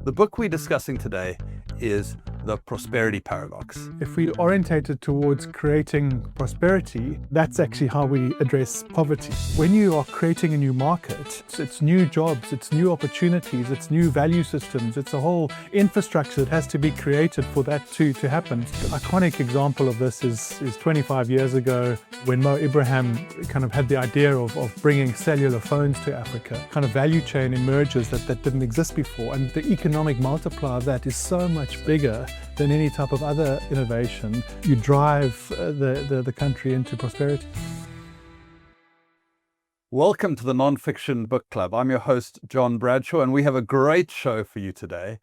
The book we're discussing today is The Prosperity Paradox. If we orientated towards creating prosperity, that's actually how we address poverty. When you are creating a new market, it's new jobs, it's new opportunities, it's new value systems, it's a whole infrastructure that has to be created for that to happen. The iconic example of this is 25 years ago when Mo Ibrahim kind of had the idea of bringing cellular phones to Africa. Kind of value chain emerges that didn't exist before, and the economic multiplier of that is so much bigger than any type of other innovation. You drive the country into prosperity. Welcome to the Non-Fiction Book Club. I'm your host, John Bradshaw, and we have a great show for you today.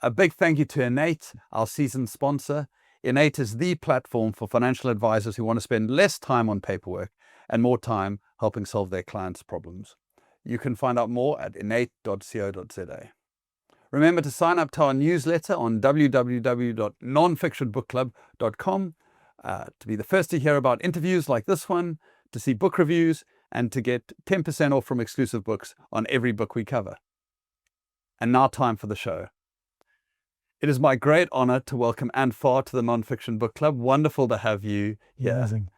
A big thank you to Innate, our season sponsor. Innate is the platform for financial advisors who want to spend less time on paperwork and more time helping solve their clients' problems. You can find out more at innate.co.za. Remember to sign up to our newsletter on www.nonfictionbookclub.com to be the first to hear about interviews like this one, to see book reviews, and to get 10% off from exclusive books on every book we cover. And now time for the show. It is my great honor to welcome Ann Farr to the Non-Fiction Book Club. Wonderful to have you here. Amazing.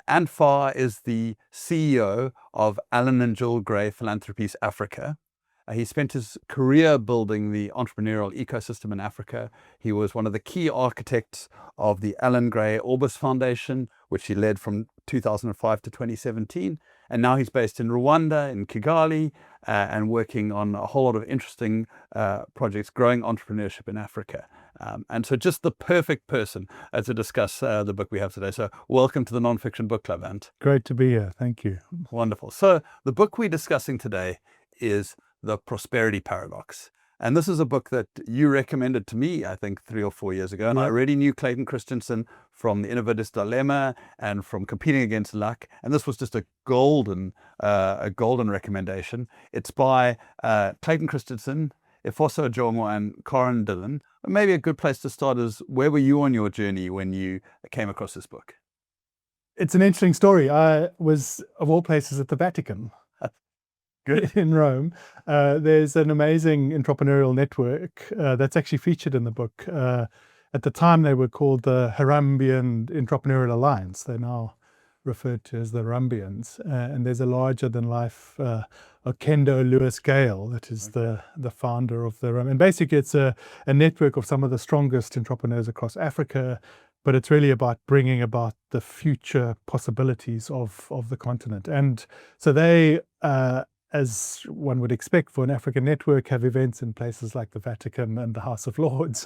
Ann Farr is the CEO of Allan Gill Gray Philanthropies Africa. He spent his career building the entrepreneurial ecosystem in Africa. He was one of the key architects of the Allan Gray Orbis Foundation, which he led from 2005 to 2017. And now he's based in Rwanda, in Kigali, and working on a whole lot of interesting projects, growing entrepreneurship in Africa. And so just the perfect person to discuss the book we have today. So welcome to the Non-Fiction Book Club, Ant. Great to be here. Thank you. Wonderful. So the book we're discussing today is The Prosperity Paradox. And this is a book that you recommended to me, I think, 3 or 4 years ago. And I already knew Clayton Christensen from The Innovator's Dilemma and from Competing Against Luck. And this was just a golden recommendation. It's by Clayton Christensen, Efosa, Ojomo, and Dillon. Maybe a good place to start is, where were you on your journey when you came across this book? It's an interesting story. I was, of all places, at the Vatican. Good. In Rome. There's an amazing entrepreneurial network that's actually featured in the book. At the time, they were called the Harambean Entrepreneurial Alliance. They're now referred to as the Harambeans. And there's a larger-than-life Okendo Lewis Gale that is the founder of the Rome. And basically, it's a network of some of the strongest entrepreneurs across Africa, but it's really about bringing about the future possibilities of the continent. And so they, as one would expect for an African network, have events in places like the Vatican and the House of Lords.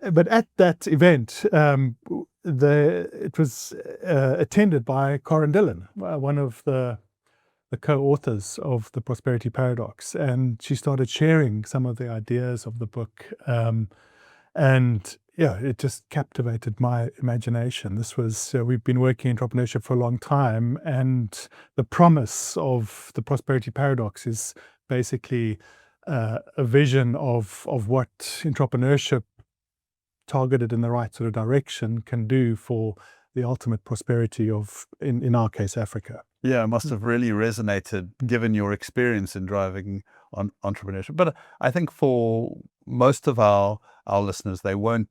But at that event, it was attended by Dillon, one of the co-authors of The Prosperity Paradox. And she started sharing some of the ideas of the book. And yeah, it just captivated my imagination. This was, we've been working in entrepreneurship for a long time, and the promise of The Prosperity Paradox is basically a vision of what entrepreneurship targeted in the right sort of direction can do for the ultimate prosperity of, in our case, Africa. Yeah, it must have really resonated given your experience in driving on entrepreneurship. But I think for most of our listeners, they won't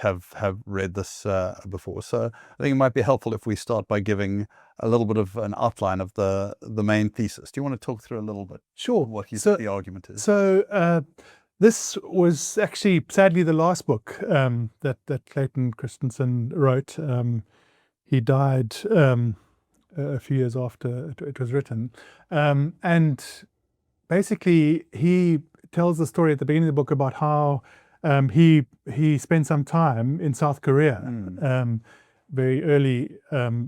have read this before. So I think it might be helpful if we start by giving a little bit of an outline of the main thesis. Do you want to talk through a little bit? Sure. What the argument is? So this was actually, sadly, the last book that Clayton Christensen wrote. He died a few years after it was written. And basically, he tells the story at the beginning of the book about how he spent some time in South Korea, very early,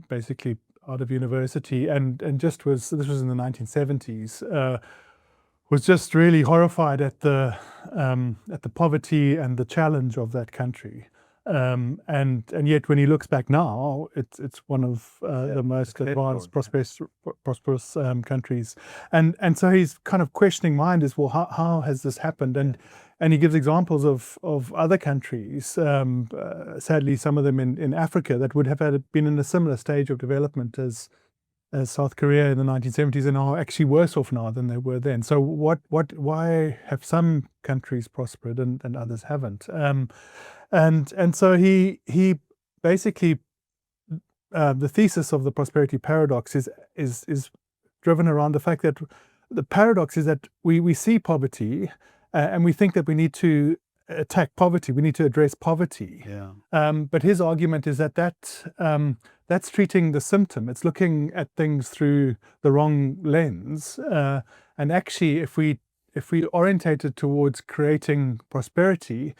basically out of university, and this was in the 1970s. Was just really horrified at the poverty and the challenge of that country. And yet, when he looks back now, it's one of the most advanced, prosperous countries. And so he's kind of questioning mind is, well, how has this happened? And he gives examples of other countries, sadly some of them in Africa, that would have been in a similar stage of development as South Korea in the 1970s and are actually worse off now than they were then. So why have some countries prospered and others haven't? And so he basically, the thesis of the prosperity paradox is driven around the fact that the paradox is that we see poverty and we think that we need to attack poverty, we need to address poverty. Yeah. But his argument is that that's treating the symptom. It's looking at things through the wrong lens. And actually, if we orientated towards creating prosperity,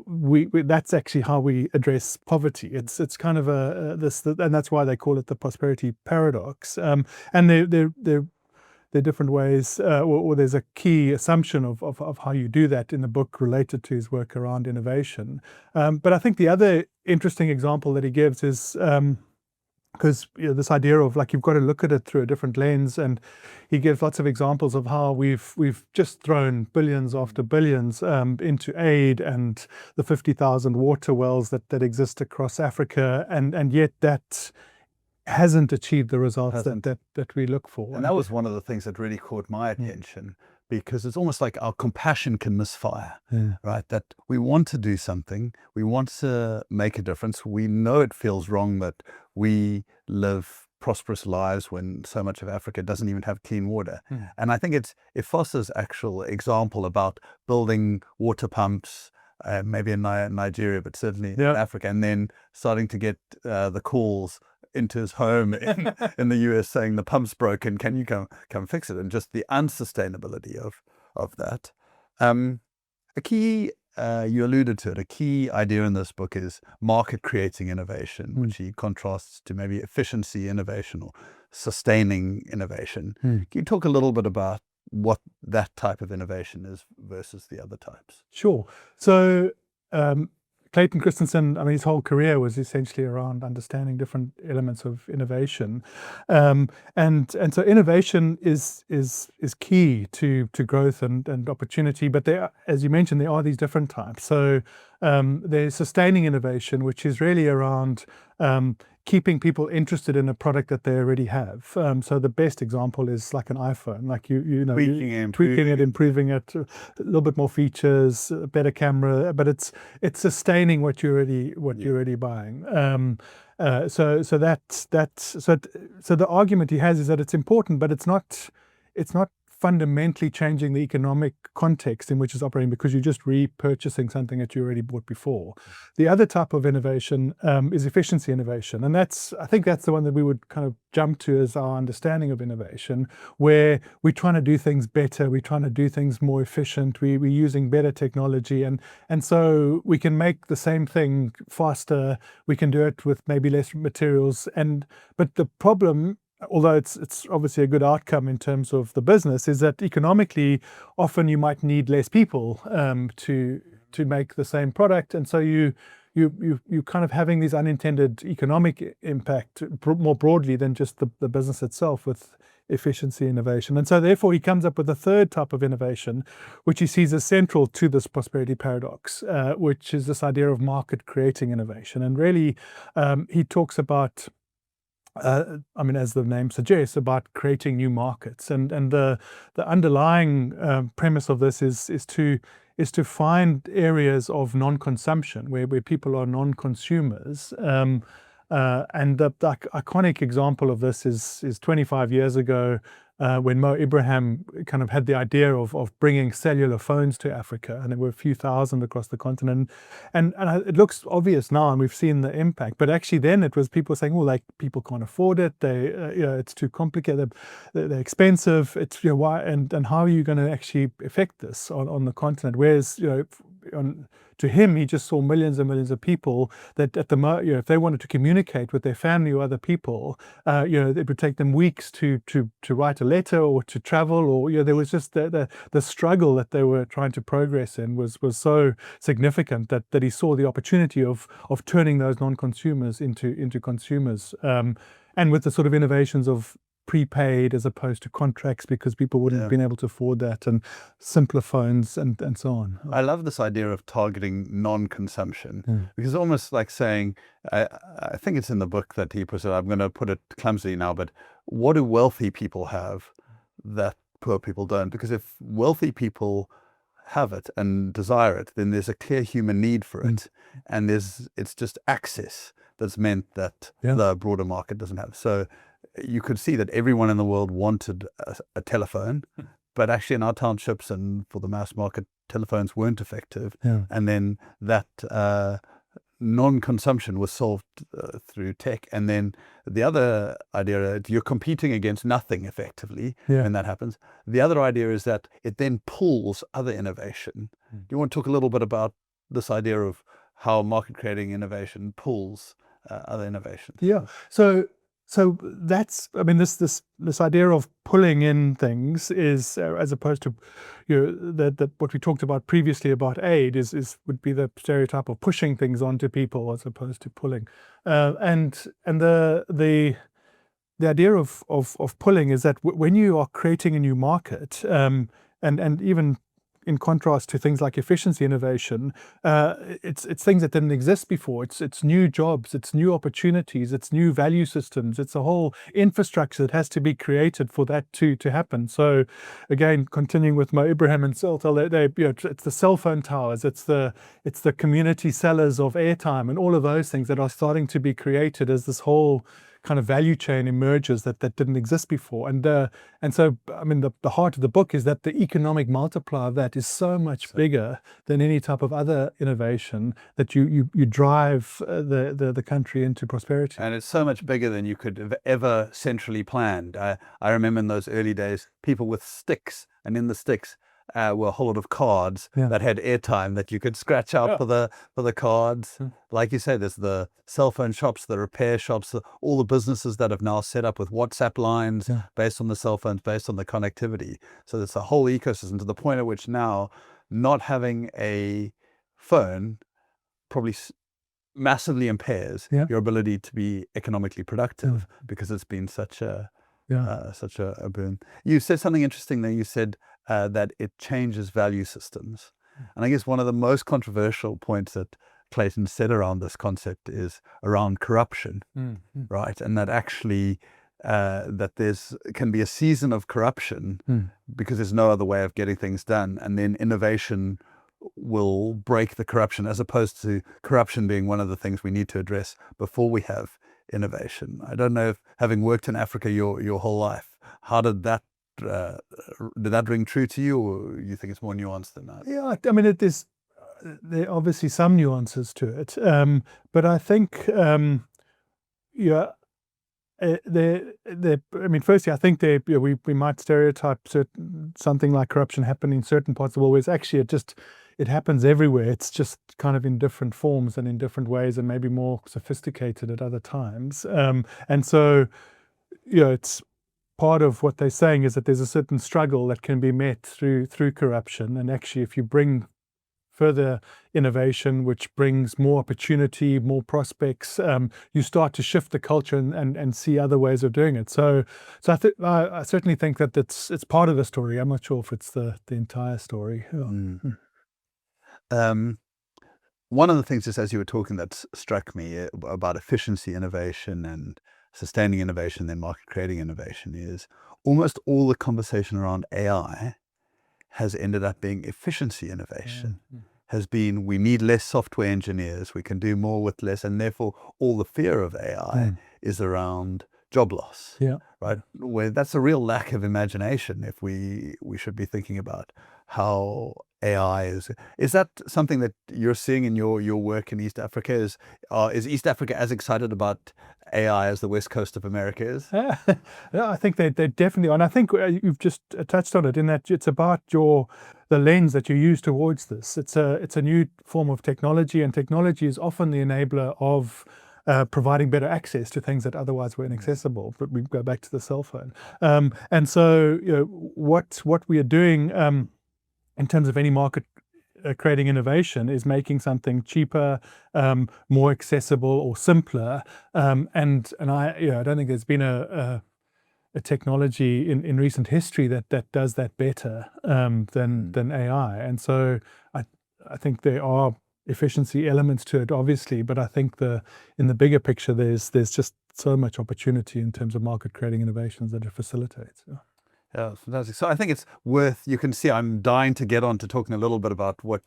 that's actually how we address poverty. It's kind of and that's why they call it the prosperity paradox. And there are different ways, or there's a key assumption of how you do that in the book related to his work around innovation. But I think the other interesting example that he gives is because this idea of like you've got to look at it through a different lens, and he gives lots of examples of how we've just thrown billions after billions into aid and the 50,000 water wells that exist across Africa, and yet that hasn't achieved the results that we look for. And that was one of the things that really caught my attention, because it's almost like our compassion can misfire, right? That we want to do something, we want to make a difference. We know it feels wrong that we live prosperous lives when so much of Africa doesn't even have clean water. And I think it's Efosa's actual example about building water pumps, maybe in Nigeria, but certainly in Africa, and then starting to get the calls into his home in the US saying the pump's broken, can you come fix it? And just the unsustainability of that. A key, you alluded to it, a key idea in this book is market creating innovation, which he contrasts to maybe efficiency innovation or sustaining innovation. Can you talk a little bit about what that type of innovation is versus the other types? Sure. So Clayton Christensen, I mean, his whole career was essentially around understanding different elements of innovation, and so innovation is key to growth and opportunity. But there, as you mentioned, there are these different types. So there's sustaining innovation, which is really around keeping people interested in a product that they already have. So the best example is like an iPhone, like tweaking it, improving it, a little bit more features, a better camera, but it's sustaining what you're already buying. So the argument he has is that it's important, but it's not fundamentally changing the economic context in which it's operating, because you're just repurchasing something that you already bought before. The other type of innovation is efficiency innovation, and I think that's the one that we would kind of jump to as our understanding of innovation, where we're trying to do things better, we're trying to do things more efficient, we're using better technology, and so we can make the same thing faster, we can do it with maybe less materials, but the problem, although it's obviously a good outcome in terms of the business, is that economically, often you might need less people to make the same product, and so you kind of having these unintended economic impact more broadly than just the business itself with efficiency innovation. And so therefore he comes up with a third type of innovation, which he sees as central to this prosperity paradox, which is this idea of market creating innovation. And really he talks about as the name suggests, about creating new markets, and the underlying premise of this is to find areas of non-consumption where people are non-consumers. And the iconic example of this is 25 years ago, when Mo Ibrahim kind of had the idea of bringing cellular phones to Africa, and there were a few thousand across the continent, and it looks obvious now, and we've seen the impact. But actually, then it was people saying, "Well, like people can't afford it. It's too complicated. They're expensive. It's why and how are you going to actually affect this on the continent?" Whereas to him, he just saw millions and millions of people that if they wanted to communicate with their family or other people, it would take them weeks to write a letter or to travel, or there was just the struggle that they were trying to progress in was so significant that he saw the opportunity of turning those non-consumers into consumers, and with the sort of innovations of prepaid as opposed to contracts because people wouldn't have been able to afford that, and simpler phones and so on. I love this idea of targeting non-consumption because it's almost like saying, I think it's in the book that he puts it, I'm going to put it clumsily now, but what do wealthy people have that poor people don't? Because if wealthy people have it and desire it, then there's a clear human need for it. And it's just access that's meant that the broader market doesn't have. So you could see that everyone in the world wanted a telephone, but actually in our townships and for the mass market, telephones weren't effective. And then that non-consumption was solved through tech. And then the other idea, you're competing against nothing effectively when that happens. The other idea is that it then pulls other innovation. Do you want to talk a little bit about this idea of how market creating innovation pulls other innovations? Yeah. So that's, I mean, this idea of pulling in things is, as opposed to, that what we talked about previously about aid would be the stereotype of pushing things onto people as opposed to pulling. And the idea of pulling is that when you are creating a new market, and even in contrast to things like efficiency innovation, it's things that didn't exist before. It's new jobs, it's new opportunities, it's new value systems, it's a whole infrastructure that has to be created for that to happen. So again, continuing with Mo Ibrahim and Celtel, it's the cell phone towers, it's the community sellers of airtime and all of those things that are starting to be created as this whole kind of value chain emerges that didn't exist before. And so, I mean, the heart of the book is that the economic multiplier of that is so much bigger than any type of other innovation, that you drive the country into prosperity. And it's so much bigger than you could have ever centrally planned. I remember in those early days, people with sticks, and in the sticks were a whole lot of cards that had airtime that you could scratch out for the cards. Like you say, there's the cell phone shops, the repair shops, all the businesses that have now set up with WhatsApp lines based on the cell phones, based on the connectivity. So there's a whole ecosystem, to the point at which now not having a phone probably massively impairs your ability to be economically productive because it's been such a boon. You said something interesting there. You said that it changes value systems. And I guess one of the most controversial points that Clayton said around this concept is around corruption, right? And that actually that can be a season of corruption because there's no other way of getting things done. And then innovation will break the corruption, as opposed to corruption being one of the things we need to address before we have innovation. I don't know if, having worked in Africa your whole life, how did that ring true to you, or you think it's more nuanced than that? Yeah, I mean, there are obviously some nuances to it, but I think, I mean, firstly, I think we might stereotype something like corruption happening in certain parts of the world, whereas actually it happens everywhere. It's just kind of in different forms and in different ways, and maybe more sophisticated at other times. And so, it's part of what they're saying is that there's a certain struggle that can be met through corruption. And actually, if you bring further innovation, which brings more opportunity, more prospects, you start to shift the culture and see other ways of doing it. So I certainly think that it's part of the story. I'm not sure if it's the entire story. One of the things, just as you were talking, that struck me about efficiency innovation and sustaining innovation, then market creating innovation, is almost all the conversation around AI has ended up being efficiency innovation. Has been, we need less software engineers, we can do more with less, and therefore all the fear of AI is around job loss. Right? Where that's a real lack of imagination if we should be thinking about how AI is that something that you're seeing in your work in East Africa? Is East Africa as excited about AI as the West Coast of America is? Yeah, I think they definitely are. And I think you've just touched on it, in that it's about the lens that you use towards this. It's a new form of technology, and technology is often the enabler of providing better access to things that otherwise were inaccessible. But we go back to the cell phone. And so, what we are doing in terms of any market creating innovation is making something cheaper, more accessible, or simpler. And I don't think there's been a a technology in recent history that does that better than AI. And so I think there are efficiency elements to it, obviously, but I think in the bigger picture, there's just so much opportunity in terms of market creating innovations that it facilitates. Yeah. Yeah, fantastic. So I think it's worth, you can see I'm dying to get on to talking a little bit about what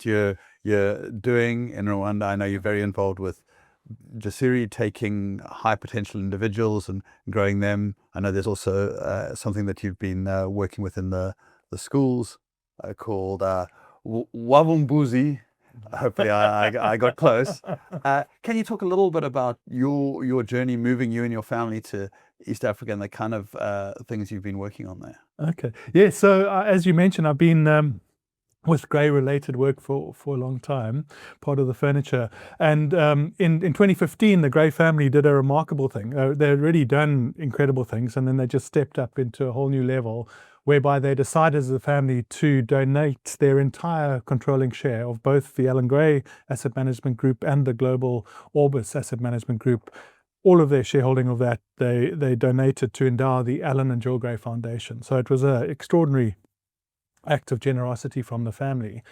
you're doing in Rwanda. I know you're very involved with Jasiri, taking high potential individuals and growing them. I know there's also something that you've been working with in the schools called Wavumbuzi. Hopefully I got close. Can you talk a little bit about your journey moving you and your family to East Africa and the kind of things you've been working on there? Okay. Yeah, so as you mentioned, I've been with Gray-related work for a long time, part of the furniture. And in 2015, the Gray family did a remarkable thing. They'd already done incredible things, and then they just stepped up into a whole new level, whereby they decided as a family to donate their entire controlling share of both the Allan Gray Asset Management Group and the Global Orbis Asset Management Group. All of their shareholding of that, they donated to endow the Allan Gill Gray Foundation. So it was an extraordinary act of generosity from the family.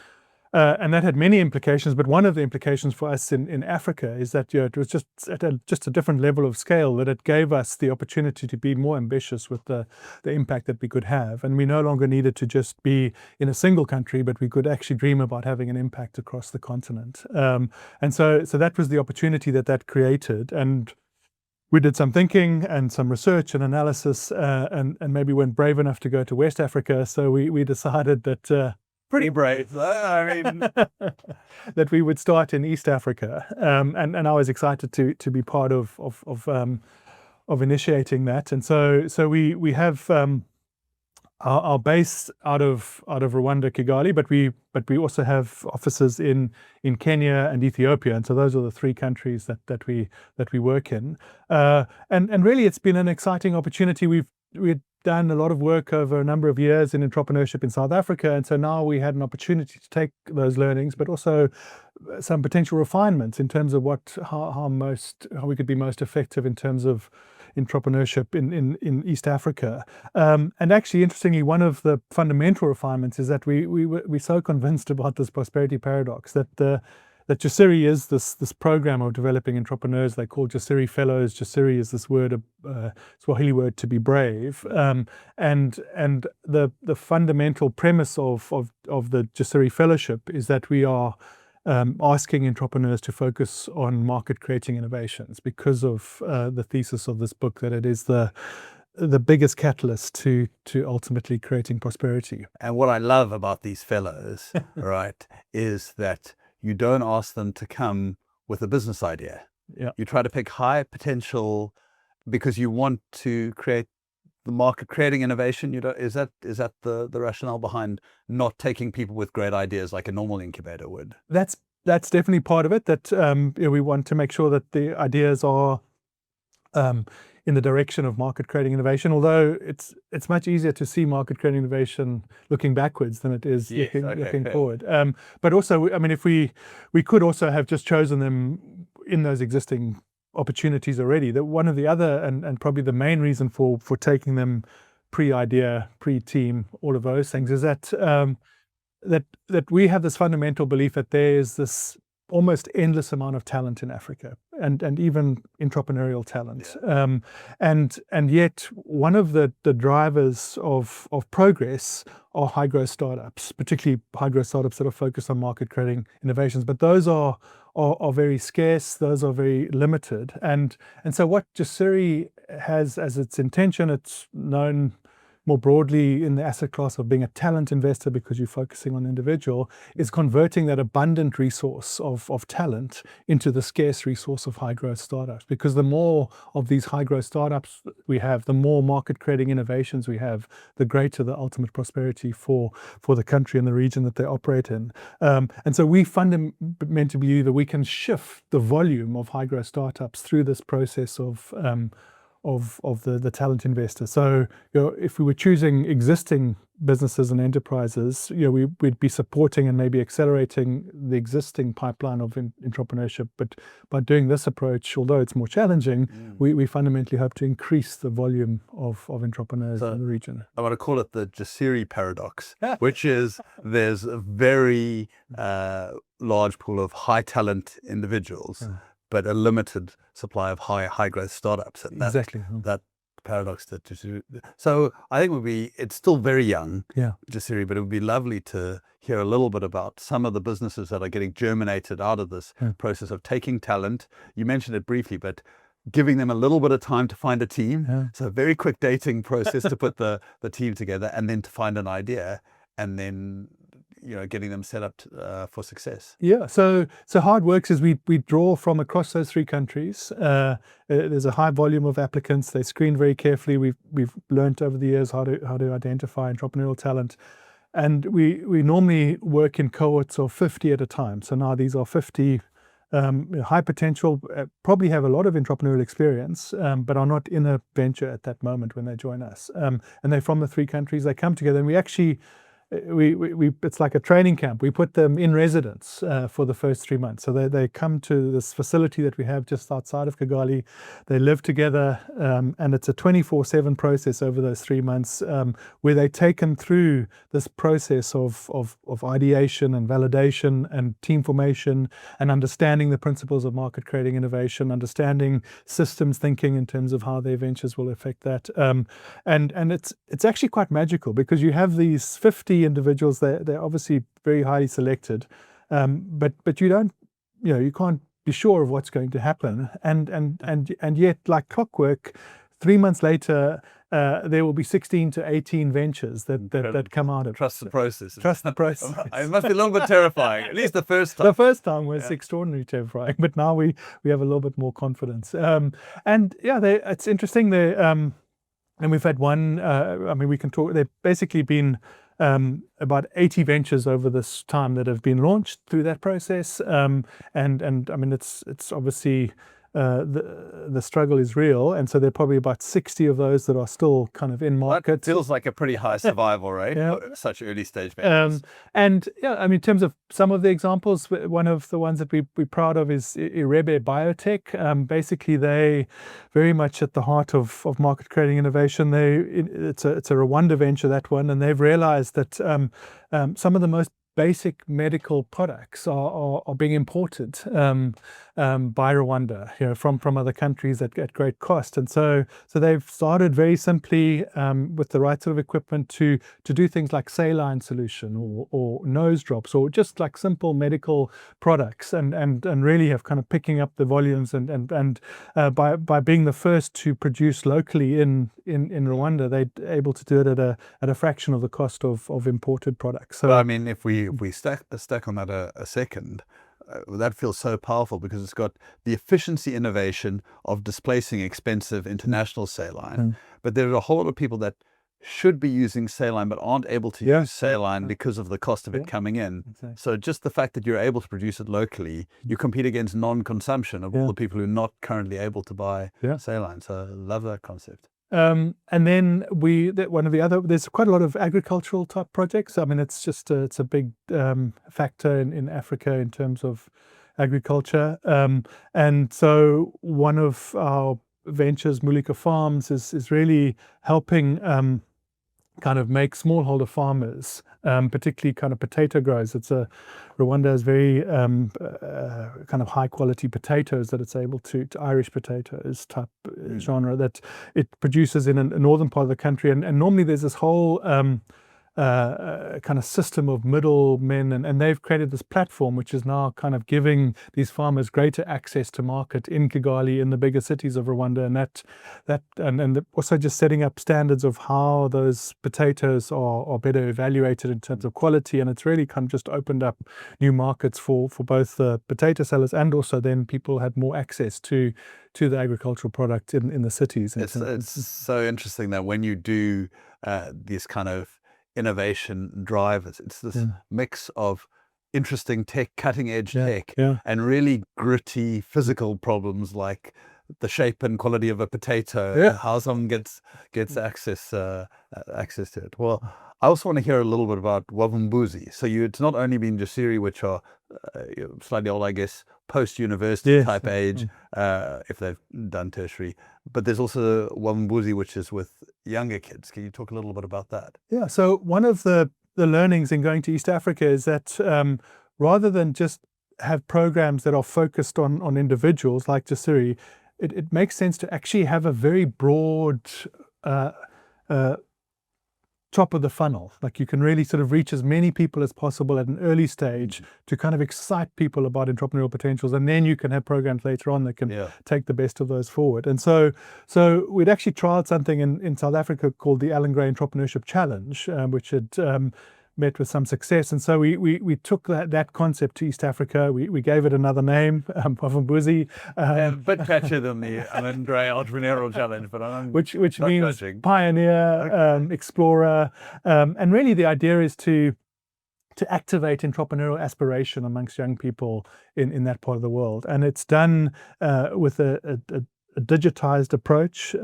And that had many implications, but one of the implications for us in Africa is that it was just at just a different level of scale, that it gave us the opportunity to be more ambitious with the impact that we could have. And we no longer needed to just be in a single country, but we could actually dream about having an impact across the continent. And so that was the opportunity that created. And we did some thinking and some research and analysis, and maybe weren't brave enough to go to West Africa. So we decided that pretty brave, I mean, that we would start in East Africa, and I was excited to be part of initiating that. And so we have our base out of Rwanda, Kigali, but we also have offices in Kenya and Ethiopia, and so those are the three countries that we work in. And really, it's been an exciting opportunity. We've done a lot of work over a number of years in entrepreneurship in South Africa, and so now we had an opportunity to take those learnings, but also some potential refinements in terms of how we could be most effective in terms of entrepreneurship in East Africa. And actually, interestingly, one of the fundamental refinements is that we're so convinced about this prosperity paradox that Jasiri is this program of developing entrepreneurs. They call Jasiri Fellows. Jasiri is this word, Swahili word to be brave. And the fundamental premise of the Jasiri Fellowship is that we are asking entrepreneurs to focus on market creating innovations because of the thesis of this book, that it is the biggest catalyst to ultimately creating prosperity. And what I love about these fellows, right, is that you don't ask them to come with a business idea. Yeah. You try to pick high potential because you want to create the market creating innovation. Is that the rationale behind not taking people with great ideas like a normal incubator would? That's definitely part of it. That we want to make sure that the ideas are in the direction of market creating innovation. Although it's much easier to see market creating innovation looking backwards than it is looking forward. But also, I mean, if we could also have just chosen them in those existing opportunities already. That one of the other and probably the main reason for taking them pre-idea, pre-team, all of those things is that that we have this fundamental belief that there is this almost endless amount of talent in Africa, and even entrepreneurial talent. Yeah. And yet one of the drivers of progress are high growth startups, particularly high growth startups that are focused on market creating innovations. But those are very scarce, those are very limited. And so what Jasiri has as its intention, it's known more broadly in the asset class of being a talent investor because you're focusing on individual, is converting that abundant resource of talent into the scarce resource of high growth startups. Because the more of these high growth startups we have, the more market creating innovations we have, the greater the ultimate prosperity for the country and the region that they operate in. And so we fundamentally believe that we can shift the volume of high growth startups through this process of the talent investor. So if we were choosing existing businesses and enterprises, we'd be supporting and maybe accelerating the existing pipeline of entrepreneurship. But by doing this approach, although it's more challenging, we fundamentally hope to increase the volume of entrepreneurs in the region. I want to call it the Jasiri paradox, which is there's a very large pool of high talent individuals, but a limited supply of high growth startups. And Exactly. That paradox so I think it's still very young, Jasiri, but it would be lovely to hear a little bit about some of the businesses that are getting germinated out of this process of taking talent. You mentioned it briefly, but giving them a little bit of time to find a team. So a very quick dating process to put the team together, and then to find an idea, and then getting them set up for success. So how it works is we draw from across those 3 countries. There's a high volume of applicants. They screen very carefully. We've learned over the years how to identify entrepreneurial talent, and we normally work in cohorts of 50 at a time. So now these are 50 high potential, probably have a lot of entrepreneurial experience, but are not in a venture at that moment when they join us. And they're from the 3 countries. They come together, and we actually it's like a training camp. We put them in residence for the first 3 months. So they come to this facility that we have just outside of Kigali. They live together, and it's a 24/7 process over those 3 months, where they're taken through this process of ideation and validation and team formation, and understanding the principles of market creating innovation, understanding systems thinking in terms of how their ventures will affect that. And it's actually quite magical, because you have these 50 individuals. They're obviously very highly selected, but you can't be sure of what's going to happen, and yet, like clockwork, 3 months later, there will be 16 to 18 ventures that come out of it. Trust the process. Trust the process. It must be a little bit terrifying, at least the first time. The first time was extraordinarily terrifying, but now we have a little bit more confidence. It's interesting. And we've had one. We can talk. They've basically been about 80 ventures over this time that have been launched through that process. It's obviously the struggle is real, and so there are probably about 60 of those that are still kind of in market. That feels like a pretty high survival rate for such early stage ventures. In terms of some of the examples, one of the ones that we're proud of is Irebe Biotech. Basically, they very much at the heart of market creating innovation. It's a Rwanda venture, that one, and they've realized that some of the most basic medical products are being imported by Rwanda, from other countries at great cost. And so they've started very simply with the right sort of equipment to do things like saline solution or nose drops, or just like simple medical products, and really have kind of picking up the volumes, and by being the first to produce locally in Rwanda, they're able to do it at a fraction of the cost of imported products. So if we stack on that a second, that feels so powerful, because it's got the efficiency innovation of displacing expensive international saline, but there are a whole lot of people that should be using saline but aren't able to use saline because of the cost of it coming in. Exactly. So just the fact that you're able to produce it locally, you compete against non-consumption of all the people who are not currently able to buy saline. So I love that concept. And then one of the other, there's quite a lot of agricultural type projects. It's a big factor in Africa in terms of agriculture. And so one of our ventures, Mulika Farms, is really helping kind of make smallholder farmers, particularly kind of potato growers. Rwanda has very kind of high quality potatoes that it's able to Irish potatoes type genre that it produces in a northern part of the country. And normally there's this whole kind of system of middlemen, and they've created this platform which is now kind of giving these farmers greater access to market in Kigali, in the bigger cities of Rwanda, and also just setting up standards of how those potatoes are better evaluated in terms of quality. And it's really kind of just opened up new markets for both the potato sellers, and also then people had more access to the agricultural product in the cities. It's so interesting that when you do these kind of innovation drivers, it's this mix of interesting tech, cutting edge tech, and really gritty physical problems like the shape and quality of a potato, Yeah. how someone gets access to it. Well, I also want to hear a little bit about Wavumbuzi. So it's not only been Jasiri, which are slightly old, I guess, post-university type age, if they've done tertiary, but there's also Wavumbuzi, which is with younger kids. Can you talk a little bit about that? Yeah, so one of the learnings in going to East Africa is that rather than just have programs that are focused on individuals like Jasiri, it makes sense to actually have a very broad top of the funnel. Like you can really sort of reach as many people as possible at an early stage to kind of excite people about entrepreneurial potentials, and then you can have programs later on that can take the best of those forward. And so we'd actually trialed something in South Africa called the Allan Gray Entrepreneurship Challenge, which had met with some success. And so we took that concept to East Africa. We gave it another name, Wavumbuzi. A bit catchier than the Allan Gray Entrepreneurial Challenge, but which means judging. Pioneer, Explorer. And really the idea is to activate entrepreneurial aspiration amongst young people in that part of the world. And it's done with a digitized approach.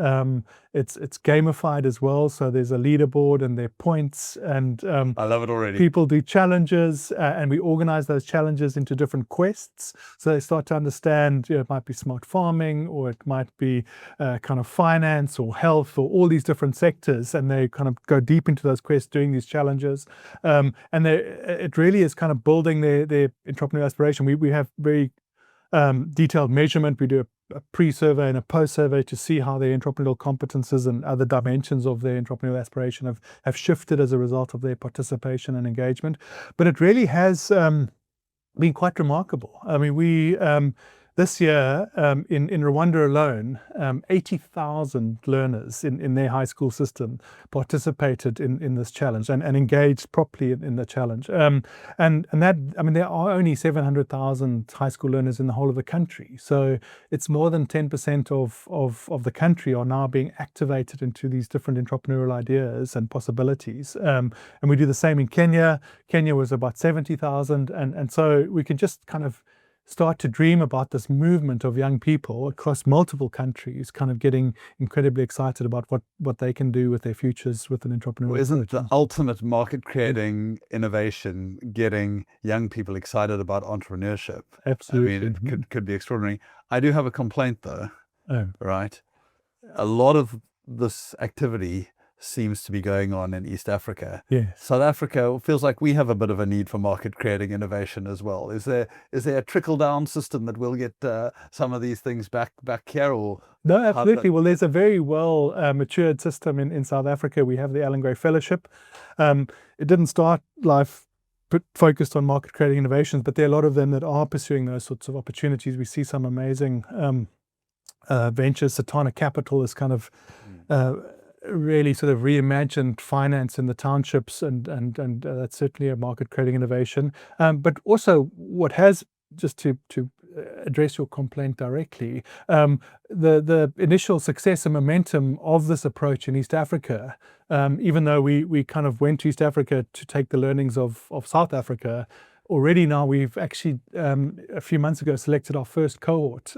It's gamified as well, so there's a leaderboard and there are points, and I love it already. People do challenges, and we organize those challenges into different quests, so they start to understand, it might be smart farming, or it might be kind of finance or health, or all these different sectors, and they kind of go deep into those quests doing these challenges, and it really is kind of building their entrepreneurial aspiration. We have very detailed measurement. We do a pre-survey and a post-survey to see how their entrepreneurial competences and other dimensions of their entrepreneurial aspiration have shifted as a result of their participation and engagement. But it really has been quite remarkable. I mean, we this year in Rwanda alone, 80,000 learners in their high school system participated in this challenge and engaged properly in the challenge. And that, I mean, there are only 700,000 high school learners in the whole of the country. So it's more than 10% of the country are now being activated into these different entrepreneurial ideas and possibilities. And we do the same in Kenya. Kenya was about 70,000. And so we can just kind of start to dream about this movement of young people across multiple countries, kind of getting incredibly excited about what they can do with their futures with an entrepreneurial. Well, isn't the ultimate market creating innovation getting young people excited about entrepreneurship? Absolutely. I mean, it could be extraordinary. I do have a complaint though. Oh. Right? A lot of this activity seems to be going on in East Africa. Yes. South Africa feels like we have a bit of a need for market creating innovation as well. Is there a trickle down system that will get some of these things back here? Or no, absolutely. Well, there's a very well matured system in South Africa. We have the Allan Gray Fellowship. It didn't start life focused on market creating innovations, but there are a lot of them that are pursuing those sorts of opportunities. We see some amazing ventures. Satana Capital is kind of really sort of reimagined finance in the townships, and that's certainly a market creating innovation. But also what has, just to address your complaint directly, the initial success and momentum of this approach in East Africa, even though we kind of went to East Africa to take the learnings of South Africa, already now we've actually a few months ago selected our first cohort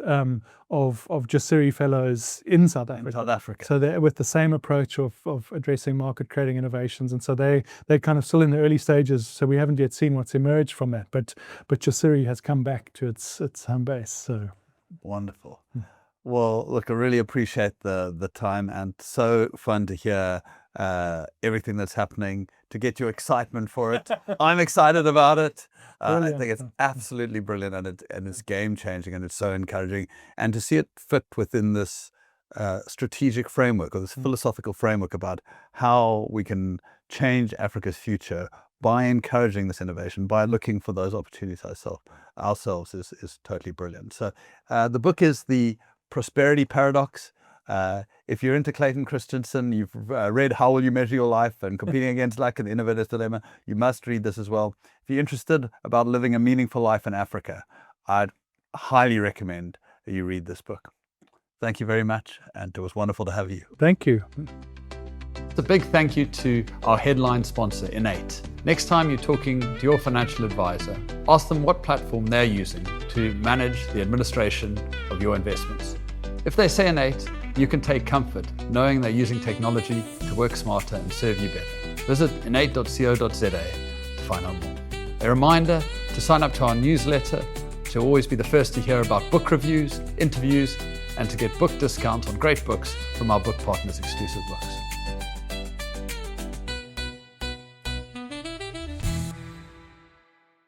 of Jasiri fellows in South Africa. So they're with the same approach of addressing market creating innovations, and so they're kind of still in the early stages. So we haven't yet seen what's emerged from that, but Jasiri has come back to its home base. So wonderful. Well, look, I really appreciate the time, and so fun to hear everything that's happening, to get your excitement for it. I'm excited about it. I think it's absolutely brilliant, and it's game changing, and it's so encouraging. And to see it fit within this strategic framework, or this philosophical framework about how we can change Africa's future by encouraging this innovation, by looking for those opportunities ourselves is totally brilliant. So the book is The Prosperity Paradox. If you're into Clayton Christensen, you've read How Will You Measure Your Life and Competing Against Luck and The Innovator's Dilemma, you must read this as well. If you're interested about living a meaningful life in Africa, I'd highly recommend that you read this book. Thank you very much, and it was wonderful to have you. Thank you. A big thank you to our headline sponsor, Innate. Next time you're talking to your financial advisor, ask them what platform they're using to manage the administration of your investments. If they say innate, you can take comfort knowing they're using technology to work smarter and serve you better. Visit innate.co.za to find out more. A reminder to sign up to our newsletter to always be the first to hear about book reviews, interviews, and to get book discounts on great books from our book partners' exclusive books.